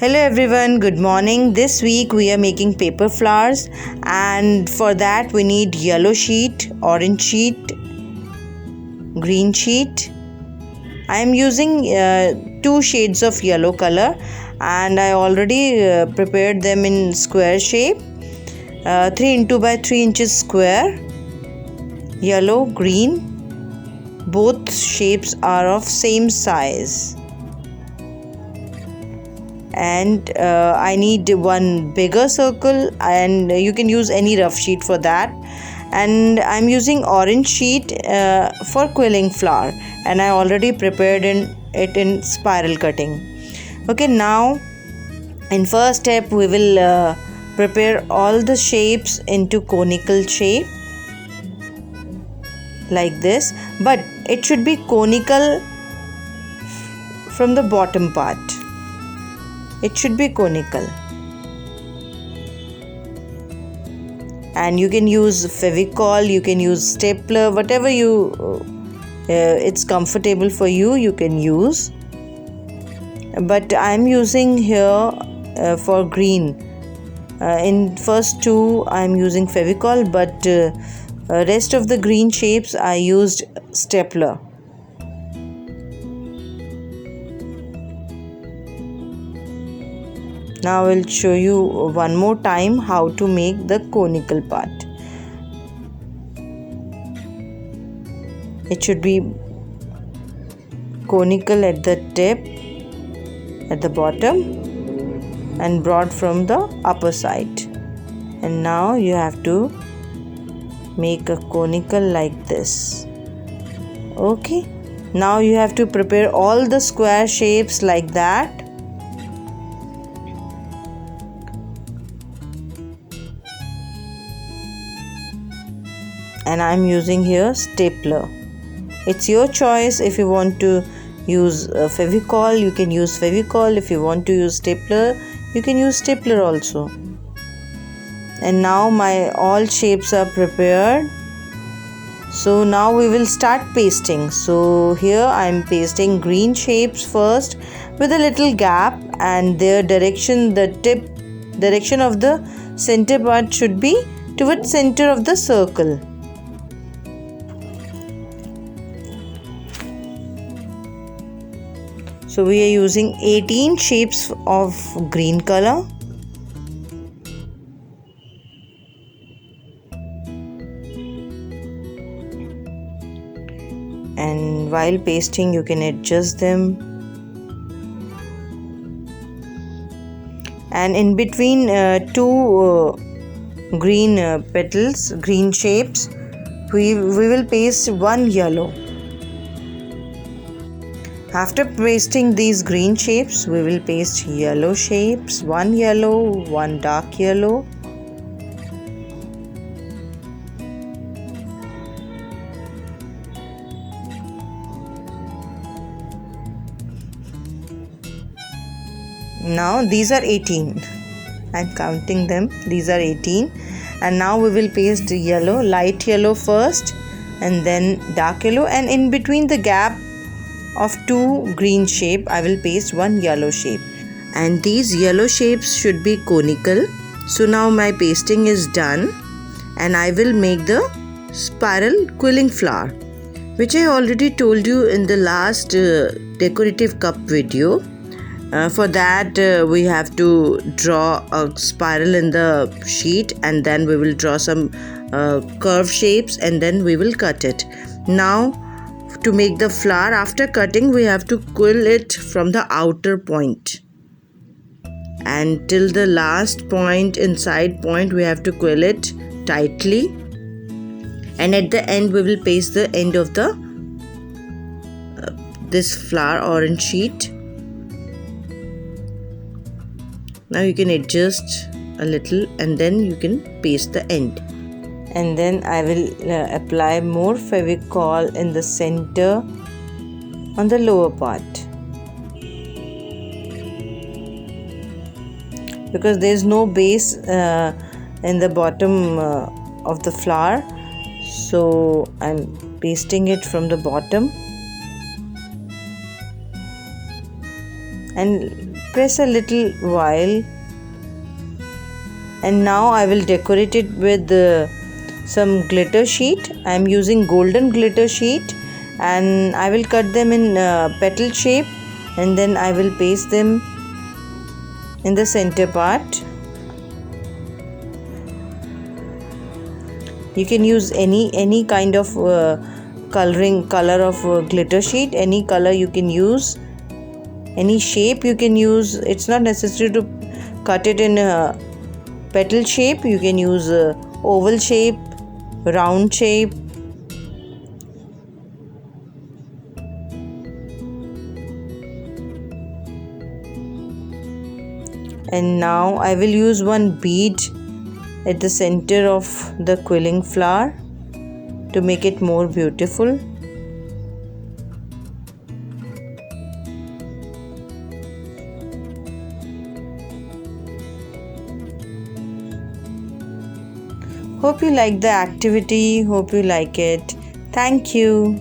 Hello everyone, good morning. This week we are making paper flowers, and for that we need yellow sheet, orange sheet, green sheet. I am using two shades of yellow color, and I already prepared them in square shape, 3 into by 3 inches square, yellow, green. Both shapes are of same size. And I need one bigger circle, and you can use any rough sheet for that. And I'm using orange sheet for quilling flower, and I already prepared it in spiral cutting. Okay, now in first step we will prepare all the shapes into conical shape like this, but it should be conical from the bottom part. It should be conical, and you can use Fevicol, you can use stapler, whatever it's comfortable for you, you can use. But I'm using here for green. In first two I'm using Fevicol, but rest of the green shapes I used stapler. Now I will show you one more time how to make the conical part. It should be conical at the tip, at the bottom, and broad from the upper side. And now you have to make a conical like this. Okay, now you have to prepare all the square shapes like that. And I'm using here stapler. It's your choice. If you want to use Fevicol, you can use Fevicol. If you want to use stapler, you can use stapler also. And now my all shapes are prepared. So now we will start pasting. So here I am pasting green shapes first with a little gap, and their direction, the tip direction of the center part should be towards center of the circle. So we are using 18 shapes of green color. And while pasting you can adjust them. And in between two green petals, green shapes, we will paste one yellow. After pasting these green shapes, we will paste yellow shapes, one yellow, one dark yellow. Now these are 18. I'm counting them. These are 18. And now we will paste yellow, light yellow first, and then dark yellow, and in between the gap of two green shape I will paste one yellow shape, and these yellow shapes should be conical. So now my pasting is done, and I will make the spiral quilling flower, which I already told you in the last decorative cup video. For that we have to draw a spiral in the sheet, and then we will draw some curve shapes, and then we will cut it. Now to make the flower, after cutting we have to quill it from the outer point, and till the last point, inside point, we have to quill it tightly, and at the end we will paste the end of the this flower orange sheet. Now you can adjust a little, and then you can paste the end. And then I will apply more Fevicol in the center on the lower part, because there is no base in the bottom of the flower, so I'm pasting it from the bottom. And press a little while, and now I will decorate it with some glitter sheet. I am using golden glitter sheet, and I will cut them in petal shape, and then I will paste them in the center part. You can use any kind of color of glitter sheet, any color you can use, any shape you can use. It's not necessary to cut it in a petal shape. You can use oval shape, round shape. And now I will use one bead at the center of the quilling flower to make it more beautiful. Hope you like the activity. Hope you like it. Thank you.